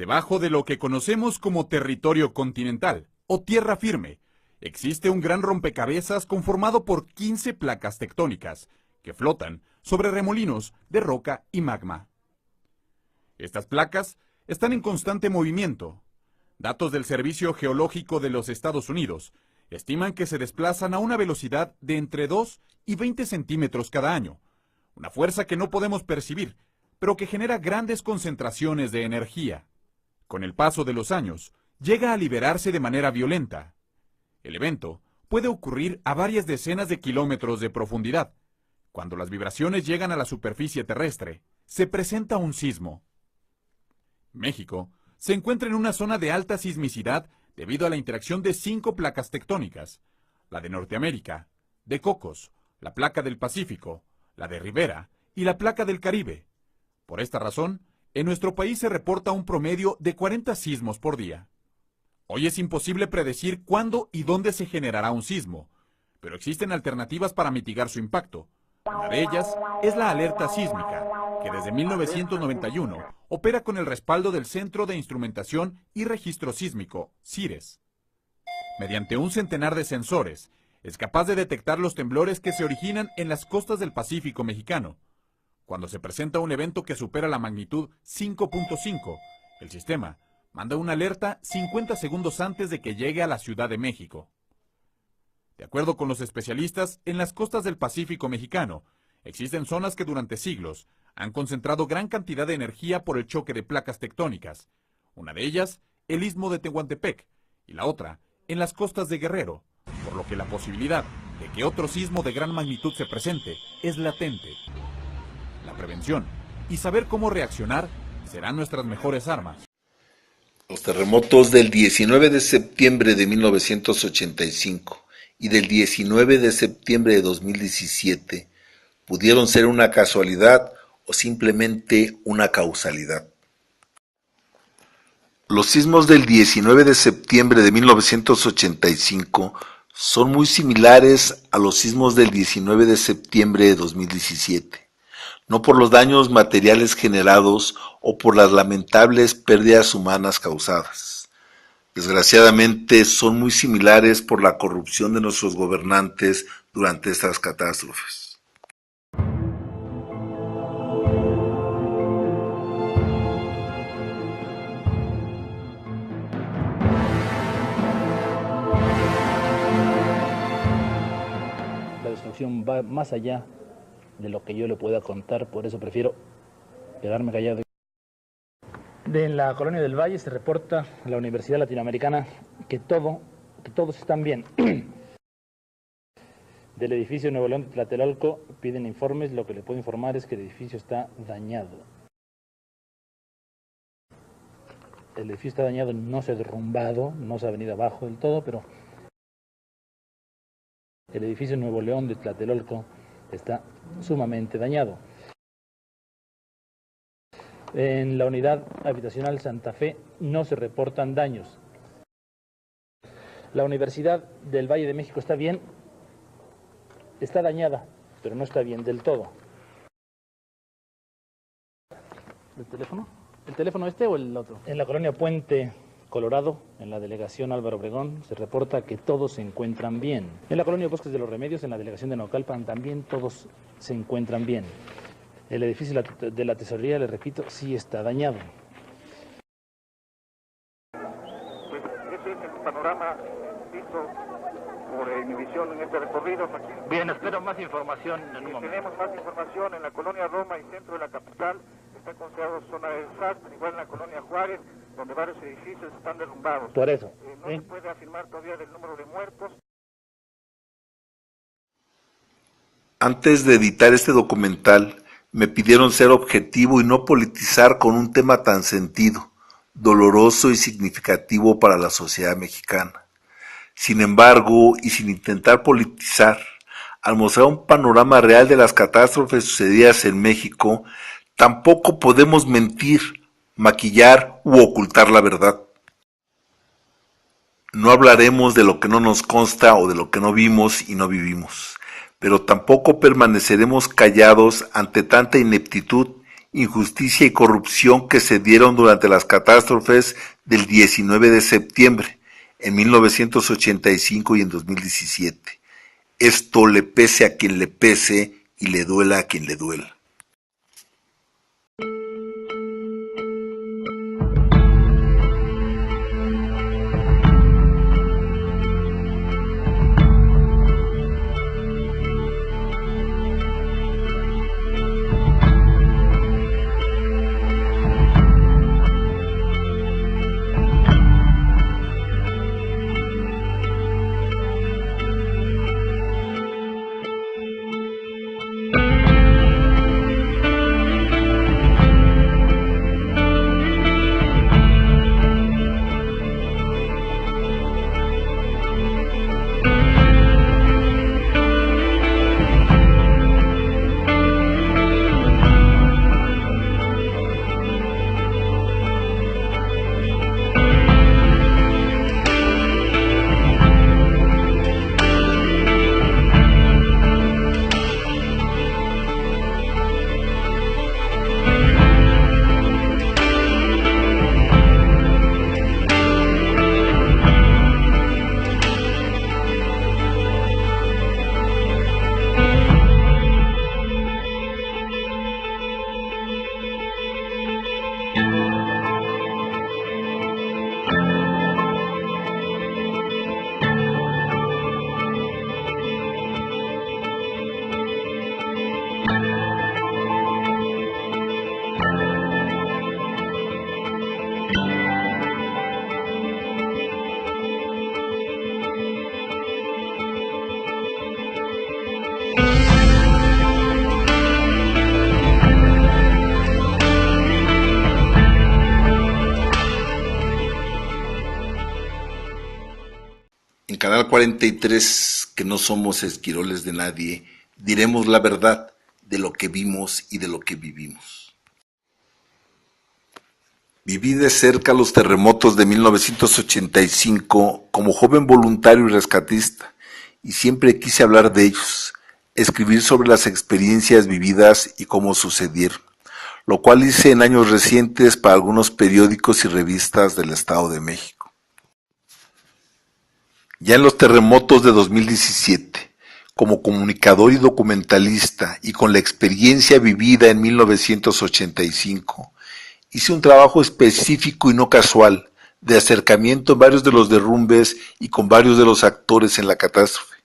Debajo de lo que conocemos como territorio continental o tierra firme, existe un gran rompecabezas conformado por 15 placas tectónicas que flotan sobre remolinos de roca y magma. Estas placas están en constante movimiento. Datos del Servicio Geológico de los Estados Unidos estiman que se desplazan a una velocidad de entre 2 y 20 centímetros cada año, una fuerza que no podemos percibir, pero que genera grandes concentraciones de energía. Con el paso de los años, llega a liberarse de manera violenta. El evento puede ocurrir a varias decenas de kilómetros de profundidad. Cuando las vibraciones llegan a la superficie terrestre, se presenta un sismo. México se encuentra en una zona de alta sismicidad debido a la interacción de 5 placas tectónicas: la de Norteamérica, de Cocos, la placa del Pacífico, la de Rivera y la placa del Caribe. Por esta razón, en nuestro país se reporta un promedio de 40 sismos por día. Hoy es imposible predecir cuándo y dónde se generará un sismo, pero existen alternativas para mitigar su impacto. Una de ellas es la alerta sísmica, que desde 1991 opera con el respaldo del Centro de Instrumentación y Registro Sísmico, CIRES. Mediante un centenar de sensores, es capaz de detectar los temblores que se originan en las costas del Pacífico mexicano. Cuando se presenta un evento que supera la magnitud 5.5, el sistema manda una alerta 50 segundos antes de que llegue a la Ciudad de México. De acuerdo con los especialistas, en las costas del Pacífico mexicano existen zonas que durante siglos han concentrado gran cantidad de energía por el choque de placas tectónicas. Una de ellas, el Istmo de Tehuantepec, y la otra, en las costas de Guerrero, por lo que la posibilidad de que otro sismo de gran magnitud se presente es latente. La prevención y saber cómo reaccionar serán nuestras mejores armas. Los terremotos del 19 de septiembre de 1985 y del 19 de septiembre de 2017 pudieron ser una casualidad o simplemente una causalidad. Los sismos del 19 de septiembre de 1985 son muy similares a los sismos del 19 de septiembre de 2017, no por los daños materiales generados o por las lamentables pérdidas humanas causadas. Desgraciadamente son muy similares por la corrupción de nuestros gobernantes durante estas catástrofes. La destrucción va más allá de lo que yo le pueda contar, por eso prefiero quedarme callado. En la colonia del Valle se reporta a la Universidad Latinoamericana que todos están bien. Del edificio Nuevo León de Tlatelolco piden informes, lo que le puedo informar es que el edificio está dañado. El edificio está dañado, no se ha derrumbado, no se ha venido abajo del todo, pero el edificio Nuevo León de Tlatelolco está sumamente dañado. En la unidad habitacional Santa Fe no se reportan daños. La Universidad del Valle de México está bien, está dañada, pero no está bien del todo. ¿El teléfono? ¿El teléfono este o el otro? En la colonia Puente Colorado, en la delegación Álvaro Obregón, se reporta que todos se encuentran bien. En la colonia Bosques de los Remedios, en la delegación de Naucalpan, también todos se encuentran bien. El edificio de la tesorería, le repito, sí está dañado. Pues ese es el panorama visto por Univisión en este recorrido. Bien, espero más información en un momento. Tenemos más información en la colonia Roma y centro de la capital. Está considerado zona de desastre, igual en la colonia Juárez, donde varios edificios están derrumbados. Por eso. No se puede afirmar todavía del número de muertos. Antes de editar este documental, me pidieron ser objetivo y no politizar con un tema tan sentido, doloroso y significativo para la sociedad mexicana. Sin embargo, y sin intentar politizar, al mostrar un panorama real de las catástrofes sucedidas en México, tampoco podemos mentir, maquillar u ocultar la verdad. No hablaremos de lo que no nos consta o de lo que no vimos y no vivimos, pero tampoco permaneceremos callados ante tanta ineptitud injusticia y corrupción que se dieron durante las catástrofes del 19 de septiembre, en 1985 y en 2017. Esto le pese a quien le pese y le duela a quien le duela. En Canal 43, que no somos esquiroles de nadie, diremos la verdad de lo que vimos y de lo que vivimos. Viví de cerca los terremotos de 1985 como joven voluntario y rescatista, y siempre quise hablar de ellos, escribir sobre las experiencias vividas y cómo sucedieron, lo cual hice en años recientes para algunos periódicos y revistas del Estado de México. Ya en los terremotos de 2017, como comunicador y documentalista y con la experiencia vivida en 1985, hice un trabajo específico y no casual de acercamiento en varios de los derrumbes y con varios de los actores en la catástrofe.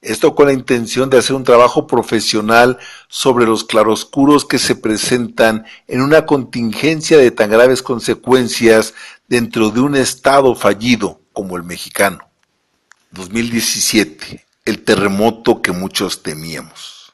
Esto con la intención de hacer un trabajo profesional sobre los claroscuros que se presentan en una contingencia de tan graves consecuencias dentro de un estado fallido como el mexicano. 2017, el terremoto que muchos temíamos.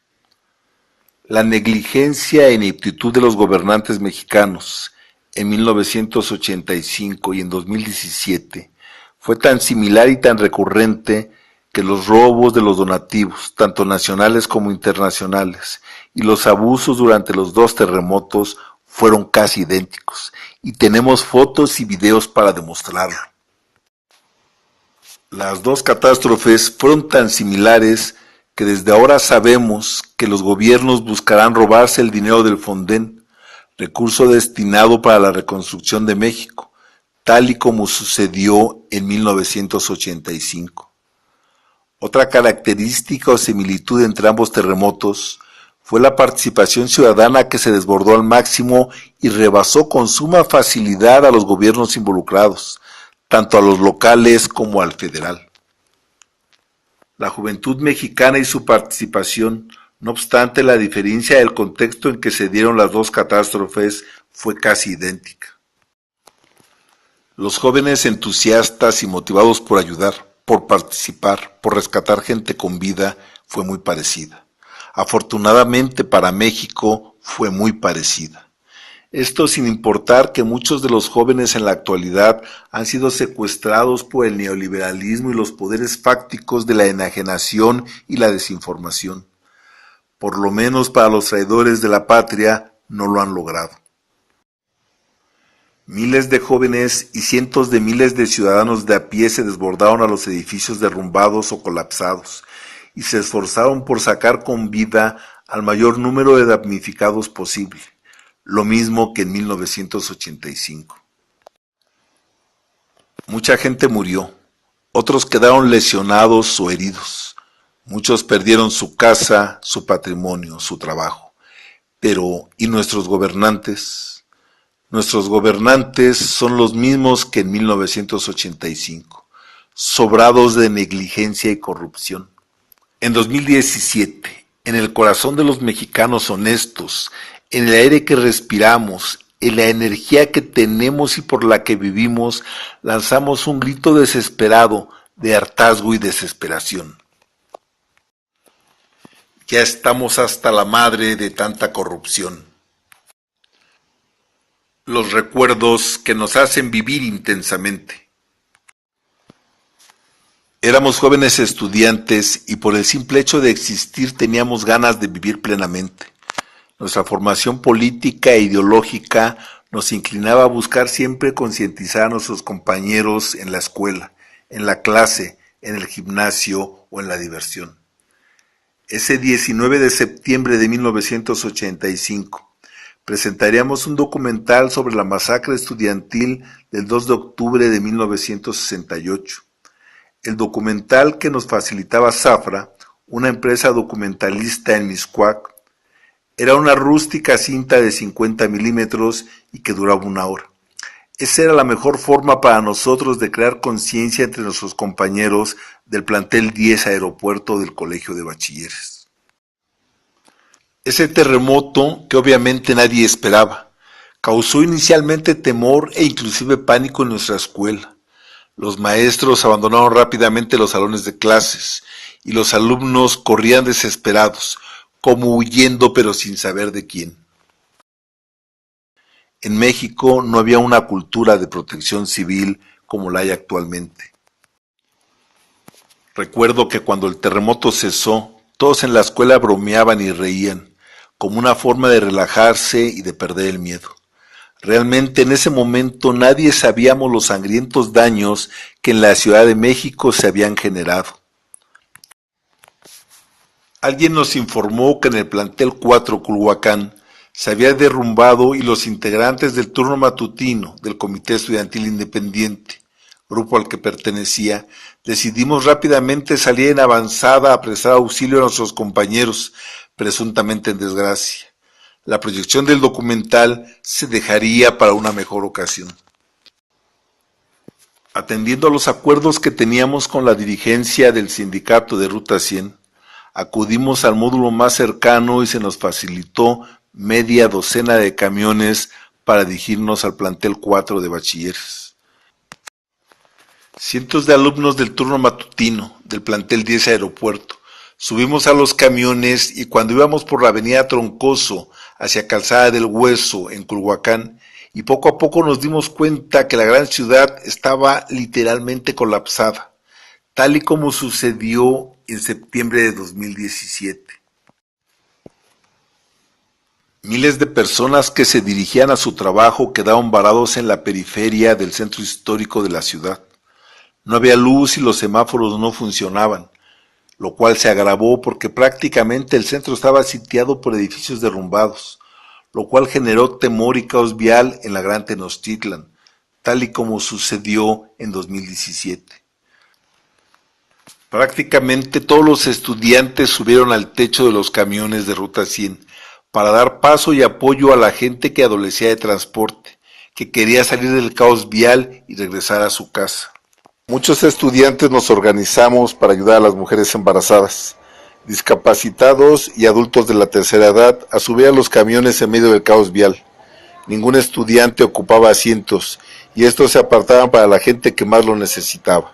La negligencia e ineptitud de los gobernantes mexicanos en 1985 y en 2017 fue tan similar y tan recurrente que los robos de los donativos, tanto nacionales como internacionales, y los abusos durante los dos terremotos fueron casi idénticos, y tenemos fotos y videos para demostrarlo. Las dos catástrofes fueron tan similares que desde ahora sabemos que los gobiernos buscarán robarse el dinero del Fonden, recurso destinado para la reconstrucción de México, tal y como sucedió en 1985. Otra característica o similitud entre ambos terremotos fue la participación ciudadana que se desbordó al máximo y rebasó con suma facilidad a los gobiernos involucrados, tanto a los locales como al federal. La juventud mexicana y su participación, no obstante la diferencia del contexto en que se dieron las dos catástrofes, fue casi idéntica. Los jóvenes entusiastas y motivados por ayudar, por participar, por rescatar gente con vida, fue muy parecida. Afortunadamente para México, fue muy parecida. Esto sin importar que muchos de los jóvenes en la actualidad han sido secuestrados por el neoliberalismo y los poderes fácticos de la enajenación y la desinformación. Por lo menos para los traidores de la patria no lo han logrado. Miles de jóvenes y cientos de miles de ciudadanos de a pie se desbordaron a los edificios derrumbados o colapsados y se esforzaron por sacar con vida al mayor número de damnificados posible, lo mismo que en 1985. Mucha gente murió, otros quedaron lesionados o heridos, muchos perdieron su casa, su patrimonio, su trabajo. Pero, ¿y nuestros gobernantes? Nuestros gobernantes son los mismos que en 1985, sobrados de negligencia y corrupción. En 2017, en el corazón de los mexicanos honestos, en el aire que respiramos, en la energía que tenemos y por la que vivimos, lanzamos un grito desesperado de hartazgo y desesperación. Ya estamos hasta la madre de tanta corrupción. Los recuerdos que nos hacen vivir intensamente. Éramos jóvenes estudiantes y por el simple hecho de existir teníamos ganas de vivir plenamente. Nuestra formación política e ideológica nos inclinaba a buscar siempre concientizar a nuestros compañeros en la escuela, en la clase, en el gimnasio o en la diversión. Ese 19 de septiembre de 1985, presentaríamos un documental sobre la masacre estudiantil del 2 de octubre de 1968. El documental que nos facilitaba Zafra, una empresa documentalista en Mixcoac, era una rústica cinta de 50 milímetros y que duraba 1 hora. Esa era la mejor forma para nosotros de crear conciencia entre nuestros compañeros del plantel 10 Aeropuerto del Colegio de Bachilleres. Ese terremoto, que obviamente nadie esperaba, causó inicialmente temor e inclusive pánico en nuestra escuela. Los maestros abandonaron rápidamente los salones de clases y los alumnos corrían desesperados, como huyendo pero sin saber de quién. En México no había una cultura de protección civil como la hay actualmente. Recuerdo que cuando el terremoto cesó, todos en la escuela bromeaban y reían, como una forma de relajarse y de perder el miedo. Realmente en ese momento nadie sabíamos los sangrientos daños que en la Ciudad de México se habían generado. Alguien nos informó que en el plantel 4 Culhuacán se había derrumbado y los integrantes del turno matutino del Comité Estudiantil Independiente, grupo al que pertenecía, decidimos rápidamente salir en avanzada a prestar auxilio a nuestros compañeros, presuntamente en desgracia. La proyección del documental se dejaría para una mejor ocasión. Atendiendo a los acuerdos que teníamos con la dirigencia del sindicato de Ruta 100, acudimos al módulo más cercano y se nos facilitó media docena de camiones para dirigirnos al plantel 4 de bachilleres. Cientos de alumnos del turno matutino del plantel 10 Aeropuerto subimos a los camiones y cuando íbamos por la avenida Troncoso hacia Calzada del Hueso en Culhuacán, y poco a poco nos dimos cuenta que la gran ciudad estaba literalmente colapsada, tal y como sucedió en septiembre de 2017. Miles de personas que se dirigían a su trabajo quedaron varados en la periferia del centro histórico de la ciudad. No había luz y los semáforos no funcionaban, lo cual se agravó porque prácticamente el centro estaba sitiado por edificios derrumbados, lo cual generó temor y caos vial en la Gran Tenochtitlan, tal y como sucedió en 2017. Prácticamente todos los estudiantes subieron al techo de los camiones de Ruta 100 para dar paso y apoyo a la gente que adolecía de transporte, que quería salir del caos vial y regresar a su casa. Muchos estudiantes nos organizamos para ayudar a las mujeres embarazadas, discapacitados y adultos de la tercera edad a subir a los camiones en medio del caos vial. Ningún estudiante ocupaba asientos y estos se apartaban para la gente que más lo necesitaba.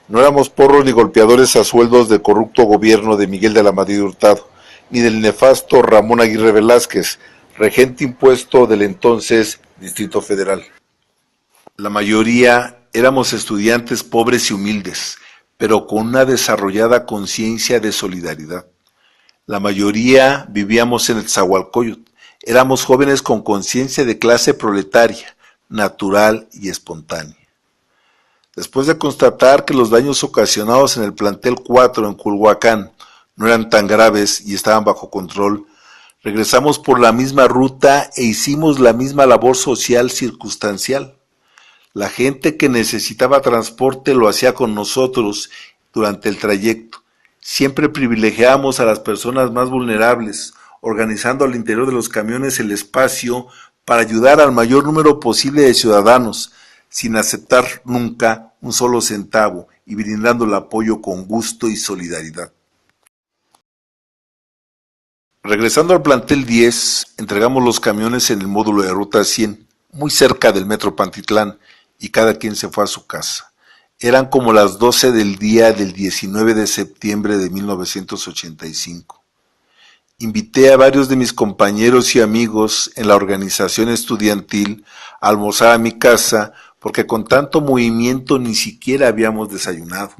No éramos porros ni golpeadores a sueldos del corrupto gobierno de Miguel de la Madrid Hurtado, ni del nefasto Ramón Aguirre Velázquez, regente impuesto del entonces Distrito Federal. La mayoría éramos estudiantes pobres y humildes, pero con una desarrollada conciencia de solidaridad. La mayoría vivíamos en Nezahualcóyotl, éramos jóvenes con conciencia de clase proletaria, natural y espontánea. Después de constatar que los daños ocasionados en el plantel 4 en Culhuacán no eran tan graves y estaban bajo control, Regresamos por la misma ruta e hicimos la misma labor social circunstancial. La gente que necesitaba transporte lo hacía con nosotros durante el trayecto. Siempre privilegiamos a las personas más vulnerables, organizando al interior de los camiones el espacio para ayudar al mayor número posible de ciudadanos, sin aceptar nunca un solo centavo y brindando el apoyo con gusto y solidaridad. Regresando al plantel 10, entregamos los camiones en el módulo de ruta 100, muy cerca del metro Pantitlán, y cada quien se fue a su casa. Eran como las 12 del día del 19 de septiembre de 1985. Invité a varios de mis compañeros y amigos en la organización estudiantil a almorzar a mi casa porque con tanto movimiento ni siquiera habíamos desayunado.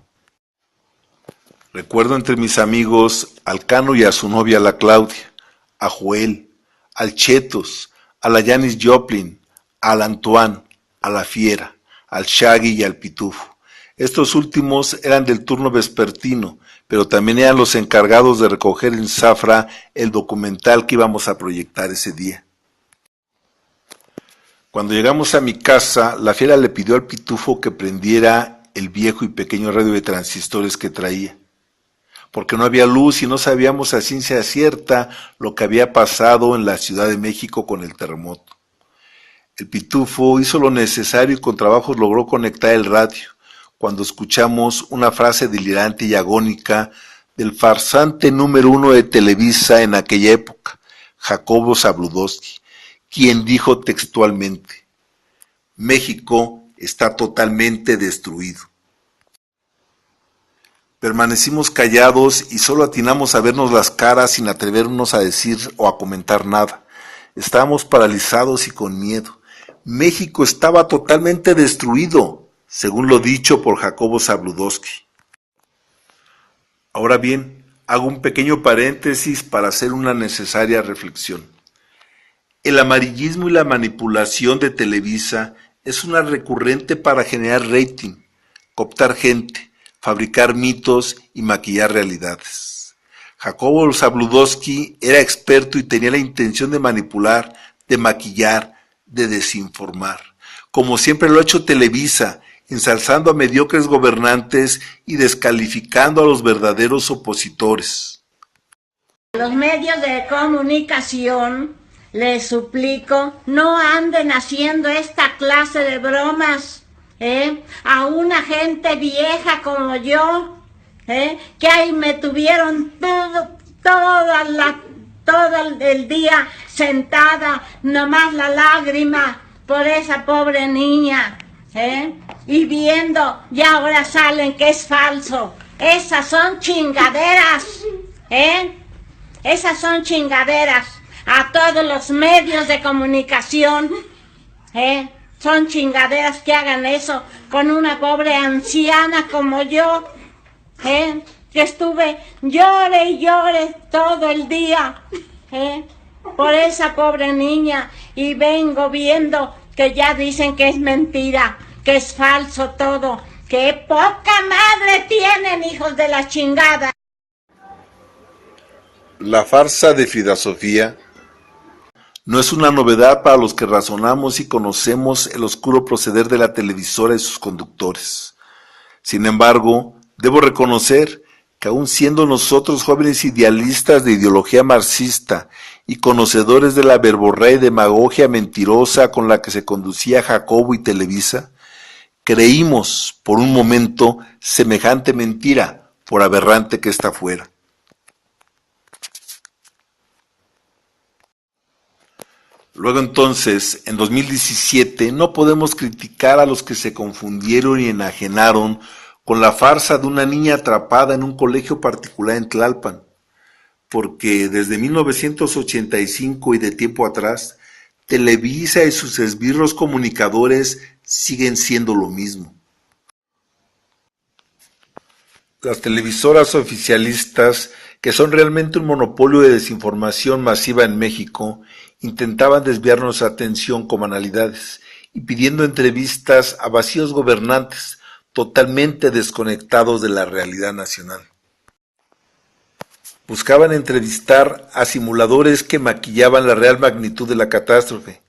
Recuerdo entre mis amigos al Cano y a su novia la Claudia, a Joel, al Chetos, a la Janis Joplin, al Antoine, a la Fiera, al Shaggy y al Pitufo. Estos últimos eran del turno vespertino, pero también eran los encargados de recoger en Zafra el documental que íbamos a proyectar ese día. Cuando llegamos a mi casa, la Fiera le pidió al Pitufo que prendiera el viejo y pequeño radio de transistores que traía, porque no había luz y no sabíamos a ciencia cierta lo que había pasado en la Ciudad de México con el terremoto. El Pitufo hizo lo necesario y con trabajos logró conectar el radio, cuando escuchamos una frase delirante y agónica del farsante número 1 de Televisa en aquella época, Jacobo Zabludovsky, quien dijo textualmente: México está totalmente destruido. Permanecimos callados y solo atinamos a vernos las caras sin atrevernos a decir o a comentar nada. Estábamos paralizados y con miedo. México estaba totalmente destruido, según lo dicho por Jacobo Zabludovsky. Ahora bien, hago un pequeño paréntesis para hacer una necesaria reflexión. El amarillismo y la manipulación de Televisa es una recurrente para generar rating, cooptar gente, fabricar mitos y maquillar realidades. Jacobo Zabludovsky era experto y tenía la intención de manipular, de maquillar, de desinformar, como siempre lo ha hecho Televisa, ensalzando a mediocres gobernantes y descalificando a los verdaderos opositores. Los medios de comunicación, les suplico, no anden haciendo esta clase de bromas, a una gente vieja como yo, que ahí me tuvieron todo el día sentada, nomás la lágrima por esa pobre niña, y viendo, y ahora salen que es falso. Esas son chingaderas, esas son chingaderas. A todos los medios de comunicación, son chingaderas que hagan eso con una pobre anciana como yo, que estuve llore y llore todo el día, por esa pobre niña, y vengo viendo que ya dicen que es mentira, que es falso todo, que poca madre tienen, hijos de la chingada. La farsa de Frida Sofía no es una novedad para los que razonamos y conocemos el oscuro proceder de la televisora y sus conductores. Sin embargo, debo reconocer que aun siendo nosotros jóvenes idealistas de ideología marxista y conocedores de la verborrea y demagogia mentirosa con la que se conducía Jacobo y Televisa, creímos por un momento semejante mentira, por aberrante que ésta fuera. Luego entonces, en 2017, no podemos criticar a los que se confundieron y enajenaron con la farsa de una niña atrapada en un colegio particular en Tlalpan, porque desde 1985 y de tiempo atrás, Televisa y sus esbirros comunicadores siguen siendo lo mismo. Las televisoras oficialistas, que son realmente un monopolio de desinformación masiva en México, intentaban desviar nuestra atención con banalidades y pidiendo entrevistas a vacíos gobernantes totalmente desconectados de la realidad nacional. Buscaban entrevistar a simuladores que maquillaban la real magnitud de la catástrofe,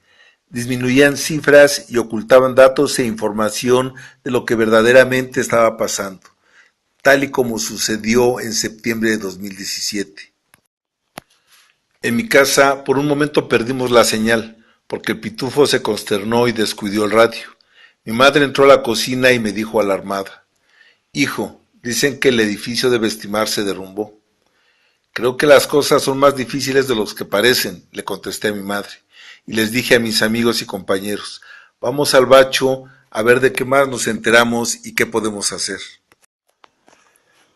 disminuían cifras y ocultaban datos e información de lo que verdaderamente estaba pasando, tal y como sucedió en septiembre de 2017. En mi casa, por un momento perdimos la señal, porque el pitufo se consternó y descuidó el radio. Mi madre entró a la cocina y me dijo alarmada: «Hijo, dicen que el edificio de Vestimar se derrumbó». «Creo que las cosas son más difíciles de los que parecen», le contesté a mi madre, y les dije a mis amigos y compañeros: «Vamos al bacho a ver de qué más nos enteramos y qué podemos hacer».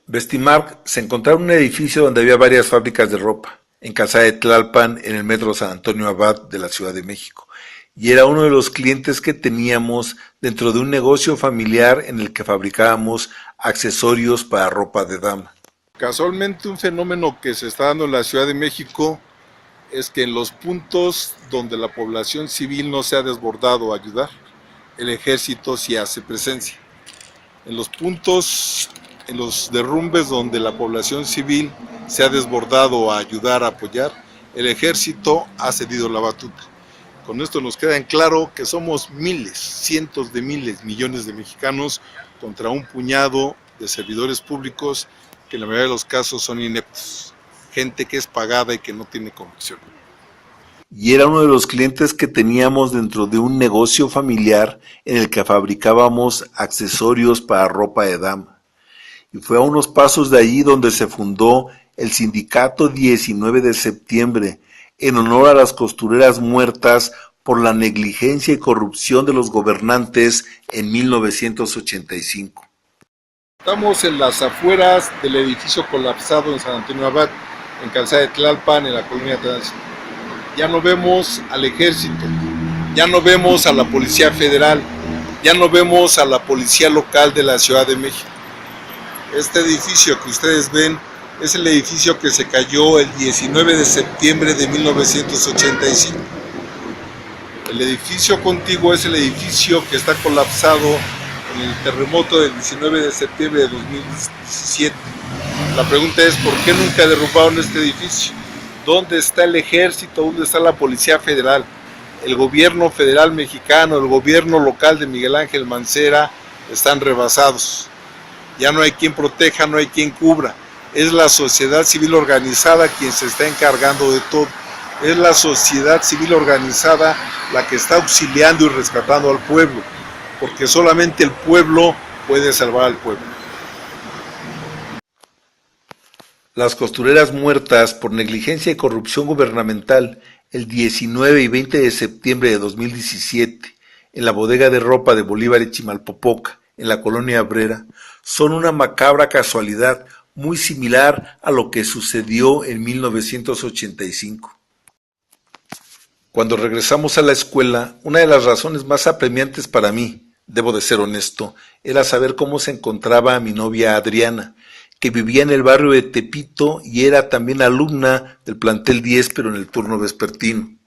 Vestimar se encontraba en un edificio donde había varias fábricas de ropa, en Calzada de Tlalpan, en el metro San Antonio Abad de la Ciudad de México, y era uno de los clientes que teníamos dentro de un negocio familiar en el que fabricábamos accesorios para ropa de dama. Casualmente, un fenómeno que se está dando en la Ciudad de México es que en los puntos donde la población civil no se ha desbordado a ayudar, el ejército sí hace presencia. En los puntos, en los derrumbes donde la población civil se ha desbordado a ayudar, a apoyar, el ejército ha cedido la batuta. Con esto nos queda en claro que somos miles, cientos de miles, millones de mexicanos contra un puñado de servidores públicos que en la mayoría de los casos son ineptos, gente que es pagada y que no tiene convicción. Y era uno de los clientes que teníamos dentro de un negocio familiar en el que fabricábamos accesorios para ropa de dama. Y fue a unos pasos de allí donde se fundó el sindicato 19 de septiembre, en honor a las costureras muertas por la negligencia y corrupción de los gobernantes en 1985. Estamos en las afueras del edificio colapsado en San Antonio Abad, en Calzada de Tlalpan, en la colonia Trans. Ya no vemos al ejército, ya no vemos a la Policía Federal, ya no vemos a la Policía Local de la Ciudad de México. Este edificio que ustedes ven es el edificio que se cayó el 19 de septiembre de 1985. El edificio contiguo es el edificio que está colapsado en el terremoto del 19 de septiembre de 2017. La pregunta es: ¿por qué nunca derrumbaron este edificio? ¿Dónde está el ejército? ¿Dónde está la Policía Federal? El gobierno federal mexicano, el gobierno local de Miguel Ángel Mancera están rebasados. Ya no hay quien proteja, no hay quien cubra. Es la sociedad civil organizada quien se está encargando de todo. Es la sociedad civil organizada la que está auxiliando y rescatando al pueblo, porque solamente el pueblo puede salvar al pueblo. Las costureras muertas por negligencia y corrupción gubernamental el 19 y 20 de septiembre de 2017 en la bodega de ropa de Bolívar y Chimalpopoca, en la colonia obrera, son una macabra casualidad muy similar a lo que sucedió en 1985. Cuando regresamos a la escuela, una de las razones más apremiantes para mí, debo de ser honesto, era saber cómo se encontraba mi novia Adriana, que vivía en el barrio de Tepito y era también alumna del plantel 10, pero en el turno vespertino.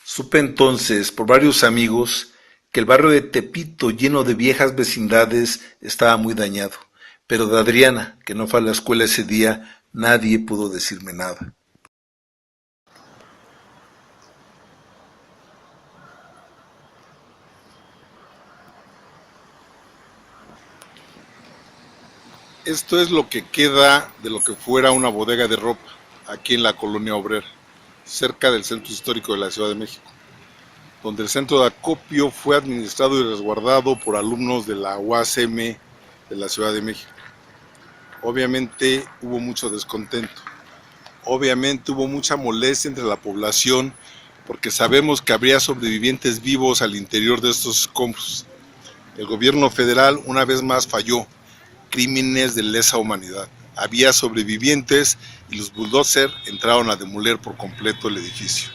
Supe entonces, por varios amigos, que el barrio de Tepito, lleno de viejas vecindades, estaba muy dañado, pero de Adriana, que no fue a la escuela ese día, nadie pudo decirme nada. Esto es lo que queda de lo que fuera una bodega de ropa, aquí en la colonia obrera, cerca del centro histórico de la Ciudad de México, donde el centro de acopio fue administrado y resguardado por alumnos de la UASM de la Ciudad de México. Obviamente hubo mucho descontento, obviamente hubo mucha molestia entre la población, porque sabemos que habría sobrevivientes vivos al interior de estos escombros. El gobierno federal una vez más falló. Crímenes de lesa humanidad. Había sobrevivientes y los bulldozers entraron a demoler por completo el edificio.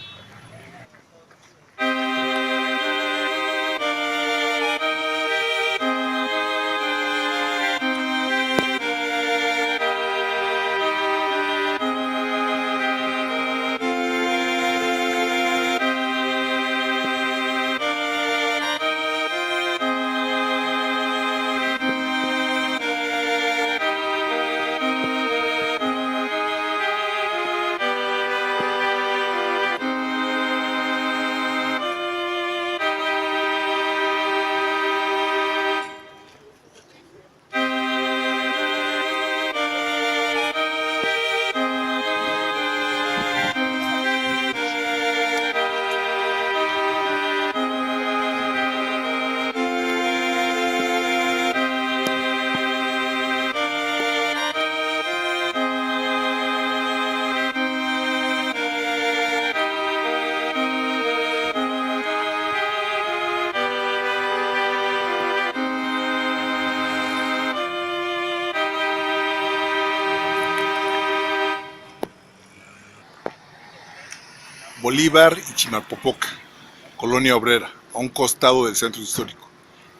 Bolívar y Chimalpopoca, Colonia Obrera, a un costado del centro histórico.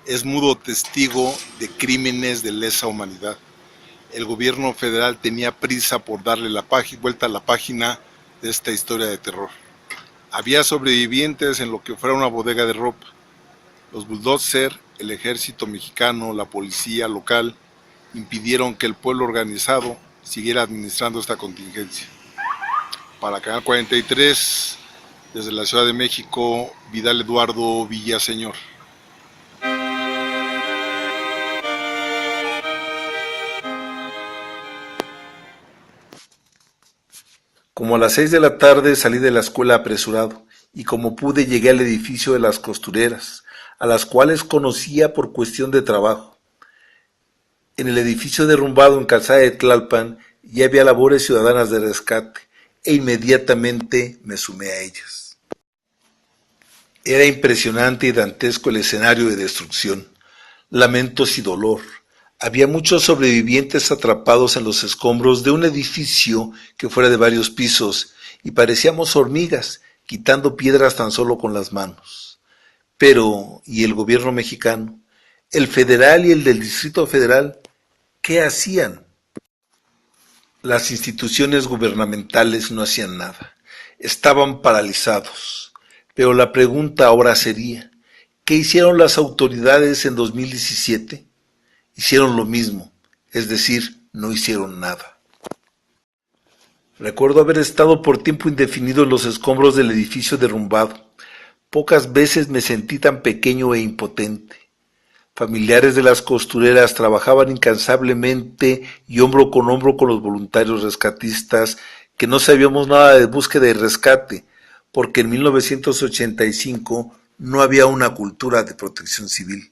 Es mudo testigo de crímenes de lesa humanidad. El gobierno federal tenía prisa por darle vuelta a la página de esta historia de terror. Había sobrevivientes en lo que fuera una bodega de ropa. Los bulldozers, el ejército mexicano, la policía local, impidieron que el pueblo organizado siguiera administrando esta contingencia. Para Canal 43, desde la Ciudad de México, Vidal Eduardo Villaseñor. Como a las 6 de la tarde salí de la escuela apresurado, y como pude llegué al edificio de las costureras, a las cuales conocía por cuestión de trabajo. En el edificio derrumbado en Calzada de Tlalpan ya había labores ciudadanas de rescate, e inmediatamente me sumé a ellas. Era impresionante y dantesco el escenario de destrucción, lamentos y dolor. Había muchos sobrevivientes atrapados en los escombros de un edificio que fuera de varios pisos, y parecíamos hormigas, quitando piedras tan solo con las manos. Pero, ¿y el gobierno mexicano? ¿El federal y el del Distrito Federal? ¿Qué hacían? Las instituciones gubernamentales no hacían nada. Estaban paralizados. Pero la pregunta ahora sería, ¿qué hicieron las autoridades en 2017? Hicieron lo mismo, es decir, no hicieron nada. Recuerdo haber estado por tiempo indefinido en los escombros del edificio derrumbado. Pocas veces me sentí tan pequeño e impotente. Familiares de las costureras trabajaban incansablemente y hombro con los voluntarios rescatistas que no sabíamos nada de búsqueda y rescate, porque en 1985 no había una cultura de protección civil.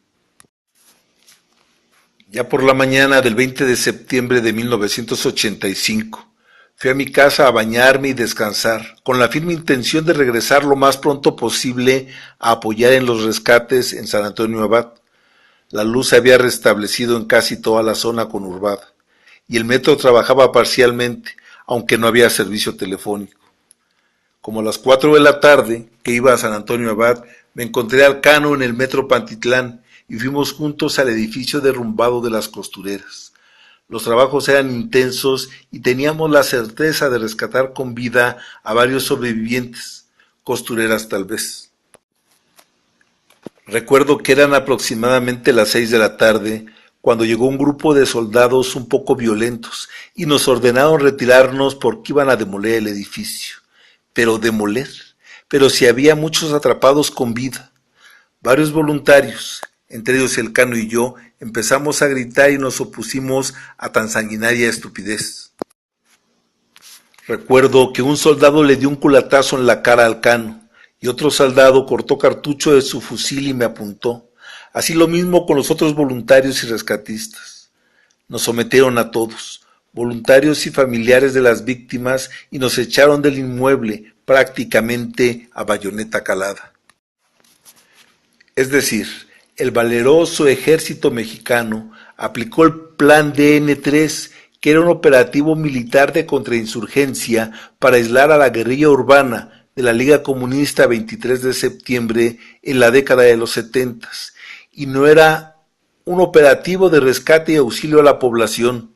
Ya por la mañana del 20 de septiembre de 1985, fui a mi casa a bañarme y descansar, con la firme intención de regresar lo más pronto posible a apoyar en los rescates en San Antonio Abad. La luz se había restablecido en casi toda la zona conurbada, y el metro trabajaba parcialmente, aunque no había servicio telefónico. Como a las 4 de la tarde, que iba a San Antonio Abad, me encontré al Cano en el metro Pantitlán, y fuimos juntos al edificio derrumbado de las costureras. Los trabajos eran intensos y teníamos la certeza de rescatar con vida a varios sobrevivientes, costureras tal vez. Recuerdo que eran aproximadamente las 6 de la tarde cuando llegó un grupo de soldados un poco violentos y nos ordenaron retirarnos porque iban a demoler el edificio. Pero demoler, pero si había muchos atrapados con vida. Varios voluntarios, entre ellos el Cano y yo, empezamos a gritar y nos opusimos a tan sanguinaria estupidez. Recuerdo que un soldado le dio un culatazo en la cara al Cano, y otro soldado cortó cartucho de su fusil y me apuntó. Así lo mismo con los otros voluntarios y rescatistas. Nos sometieron a todos, voluntarios y familiares de las víctimas, y nos echaron del inmueble prácticamente a bayoneta calada. Es decir, el valeroso ejército mexicano aplicó el Plan DN3, que era un operativo militar de contrainsurgencia para aislar a la guerrilla urbana de la Liga Comunista 23 de septiembre en la década de los 70, y no era un operativo de rescate y auxilio a la población.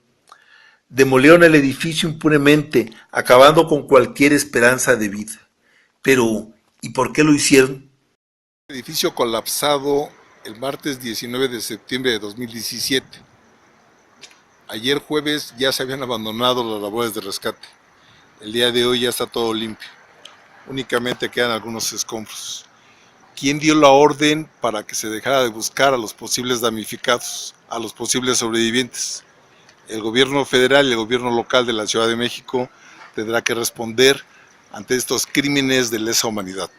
Demolieron el edificio impunemente, acabando con cualquier esperanza de vida. Pero, ¿y por qué lo hicieron? El edificio colapsado el martes 19 de septiembre de 2017. Ayer jueves ya se habían abandonado las labores de rescate. El día de hoy ya está todo limpio. Únicamente quedan algunos escombros. ¿Quién dio la orden para que se dejara de buscar a los posibles damnificados, a los posibles sobrevivientes? El gobierno federal y el gobierno local de la Ciudad de México tendrá que responder ante estos crímenes de lesa humanidad.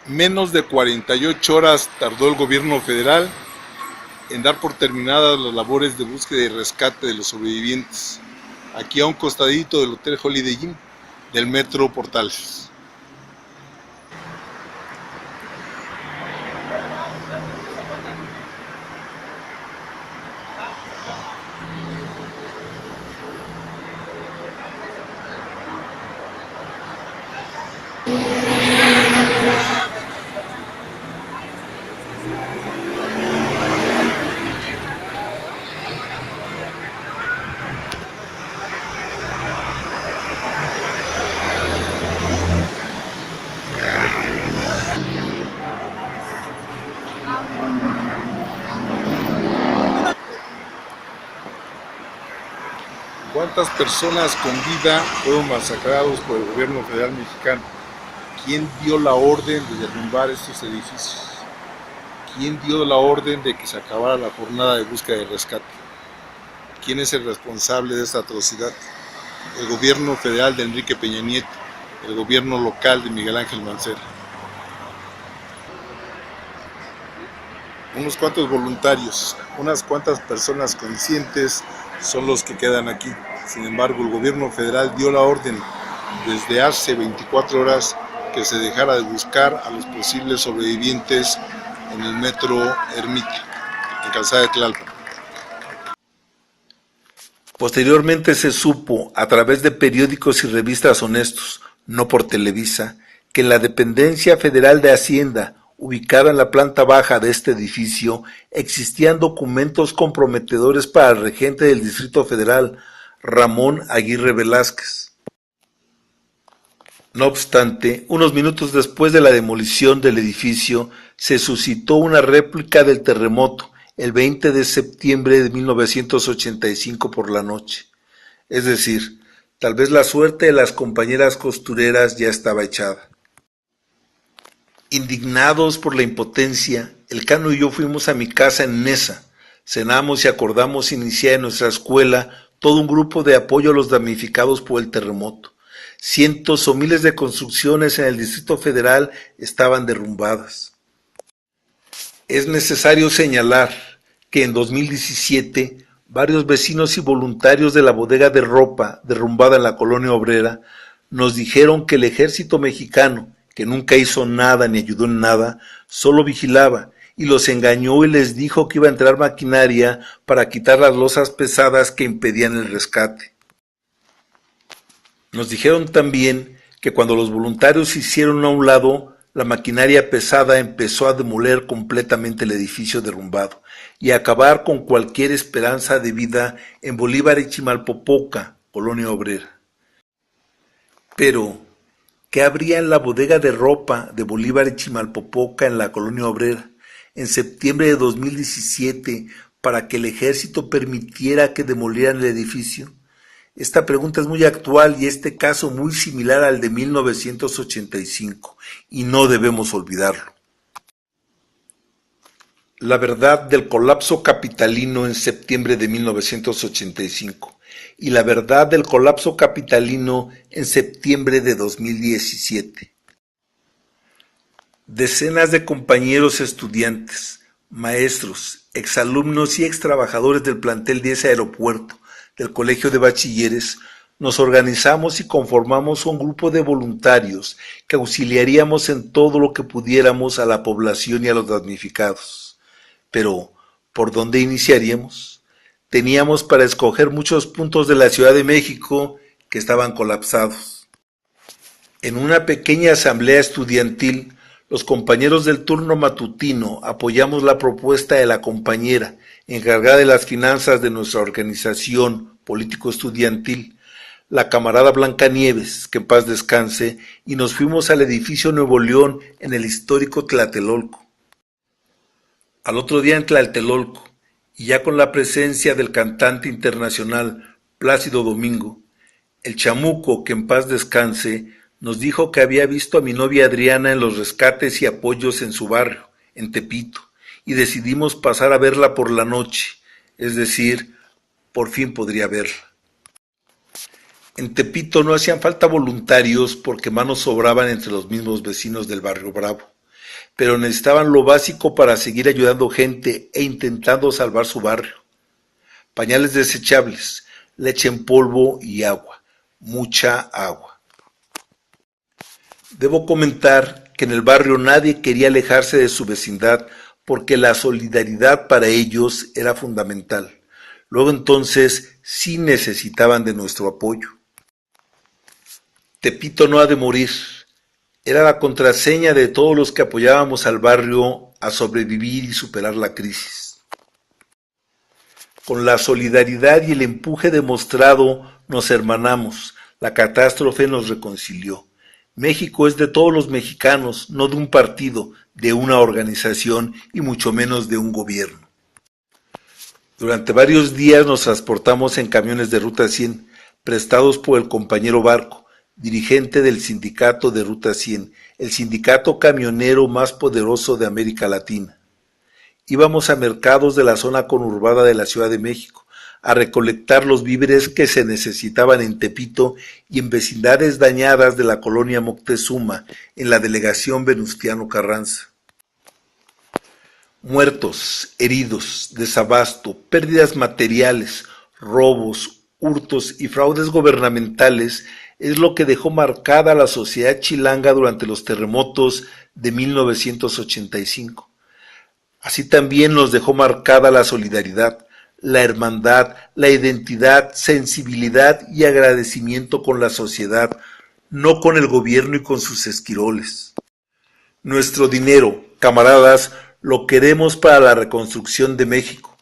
Menos de 48 horas tardó el gobierno federal en dar por terminadas las labores de búsqueda y rescate de los sobrevivientes, aquí a un costadito del Hotel Holiday Inn del Metro Portales. ¿Cuántas personas con vida fueron masacrados por el gobierno federal mexicano? ¿Quién dio la orden de derrumbar estos edificios? ¿Quién dio la orden de que se acabara la jornada de búsqueda y rescate? ¿Quién es el responsable de esta atrocidad? El gobierno federal de Enrique Peña Nieto, el gobierno local de Miguel Ángel Mancera. Unos cuantos voluntarios, unas cuantas personas conscientes son los que quedan aquí. Sin embargo, el gobierno federal dio la orden desde hace 24 horas que se dejara de buscar a los posibles sobrevivientes en el metro Ermita, en Calzada de Tlalpan. Posteriormente se supo, a través de periódicos y revistas honestos, no por Televisa, que en la Dependencia Federal de Hacienda, ubicada en la planta baja de este edificio, existían documentos comprometedores para el regente del Distrito Federal, Ramón Aguirre Velázquez. No obstante, unos minutos después de la demolición del edificio, se suscitó una réplica del terremoto, el 20 de septiembre de 1985 por la noche. Es decir, tal vez la suerte de las compañeras costureras ya estaba echada. Indignados por la impotencia, el Cano y yo fuimos a mi casa en Neza. Cenamos y acordamos iniciar en nuestra escuela todo un grupo de apoyo a los damnificados por el terremoto. Cientos o miles de construcciones en el Distrito Federal estaban derrumbadas. Es necesario señalar que en 2017 varios vecinos y voluntarios de la bodega de ropa derrumbada en la Colonia Obrera nos dijeron que el ejército mexicano, que nunca hizo nada ni ayudó en nada, solo vigilaba y los engañó y les dijo que iba a entrar maquinaria para quitar las losas pesadas que impedían el rescate. Nos dijeron también que cuando los voluntarios se hicieron a un lado, la maquinaria pesada empezó a demoler completamente el edificio derrumbado y a acabar con cualquier esperanza de vida en Bolívar y Chimalpopoca, Colonia Obrera. Pero ¿qué habría en la bodega de ropa de Bolívar y Chimalpopoca en la Colonia Obrera en septiembre de 2017 para que el ejército permitiera que demolieran el edificio? Esta pregunta es muy actual y este caso muy similar al de 1985, y no debemos olvidarlo. La verdad del colapso capitalino en septiembre de 1985 y la verdad del colapso capitalino en septiembre de 2017. Decenas de compañeros estudiantes, maestros, exalumnos y extrabajadores del plantel 10 Aeropuerto, del Colegio de Bachilleres, nos organizamos y conformamos un grupo de voluntarios que auxiliaríamos en todo lo que pudiéramos a la población y a los damnificados. Pero, ¿por dónde iniciaríamos? Teníamos para escoger muchos puntos de la Ciudad de México que estaban colapsados. En una pequeña asamblea estudiantil, los compañeros del turno matutino apoyamos la propuesta de la compañera encargada de las finanzas de nuestra organización político-estudiantil, la camarada Blancanieves, que en paz descanse, y nos fuimos al edificio Nuevo León en el histórico Tlatelolco. Al otro día en Tlatelolco, y ya con la presencia del cantante internacional Plácido Domingo, el Chamuco, que en paz descanse, nos dijo que había visto a mi novia Adriana en los rescates y apoyos en su barrio, en Tepito, y decidimos pasar a verla por la noche, es decir, por fin podría verla. En Tepito no hacían falta voluntarios porque manos sobraban entre los mismos vecinos del barrio Bravo, pero necesitaban lo básico para seguir ayudando gente e intentando salvar su barrio. Pañales desechables, leche en polvo y agua, mucha agua. Debo comentar que en el barrio nadie quería alejarse de su vecindad porque la solidaridad para ellos era fundamental. Luego entonces sí necesitaban de nuestro apoyo. Tepito no ha de morir. Era la contraseña de todos los que apoyábamos al barrio a sobrevivir y superar la crisis. Con la solidaridad y el empuje demostrado nos hermanamos, la catástrofe nos reconcilió. México es de todos los mexicanos, no de un partido, de una organización y mucho menos de un gobierno. Durante varios días nos transportamos en camiones de Ruta 100, prestados por el compañero Barco, dirigente del sindicato de Ruta 100, el sindicato camionero más poderoso de América Latina. Íbamos a mercados de la zona conurbada de la Ciudad de México, a recolectar los víveres que se necesitaban en Tepito y en vecindades dañadas de la colonia Moctezuma, en la delegación Venustiano Carranza. Muertos, heridos, desabasto, pérdidas materiales, robos, hurtos y fraudes gubernamentales es lo que dejó marcada a la sociedad chilanga durante los terremotos de 1985. Así también nos dejó marcada la solidaridad, la hermandad, la identidad, sensibilidad y agradecimiento con la sociedad, no con el gobierno y con sus esquiroles. Nuestro dinero, camaradas, lo queremos para la reconstrucción de México.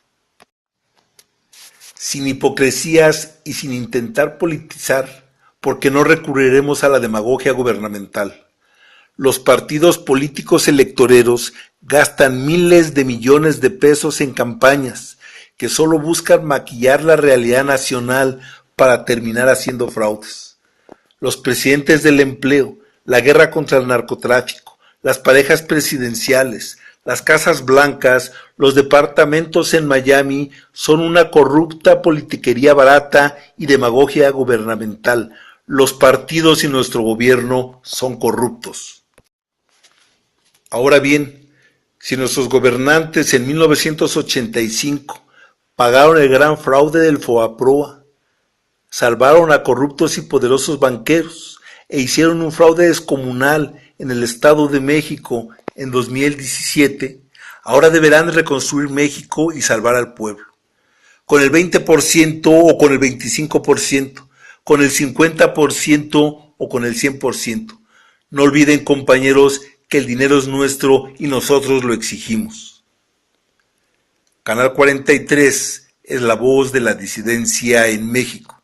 Sin hipocresías y sin intentar politizar, porque no recurriremos a la demagogia gubernamental. Los partidos políticos electoreros gastan miles de millones de pesos en campañas que solo buscan maquillar la realidad nacional para terminar haciendo fraudes. Los presidentes del empleo, la guerra contra el narcotráfico, las parejas presidenciales, las casas blancas, los departamentos en Miami son una corrupta politiquería barata y demagogia gubernamental. Los partidos y nuestro gobierno son corruptos. Ahora bien, si nuestros gobernantes en 1985 pagaron el gran fraude del FOAPROA, salvaron a corruptos y poderosos banqueros e hicieron un fraude descomunal en el Estado de México en 2017, ahora deberán reconstruir México y salvar al pueblo. Con el 20% o con el 25%, con el 50% o con el 100%. No olviden, compañeros, que el dinero es nuestro y nosotros lo exigimos. Canal 43 es la voz de la disidencia en México.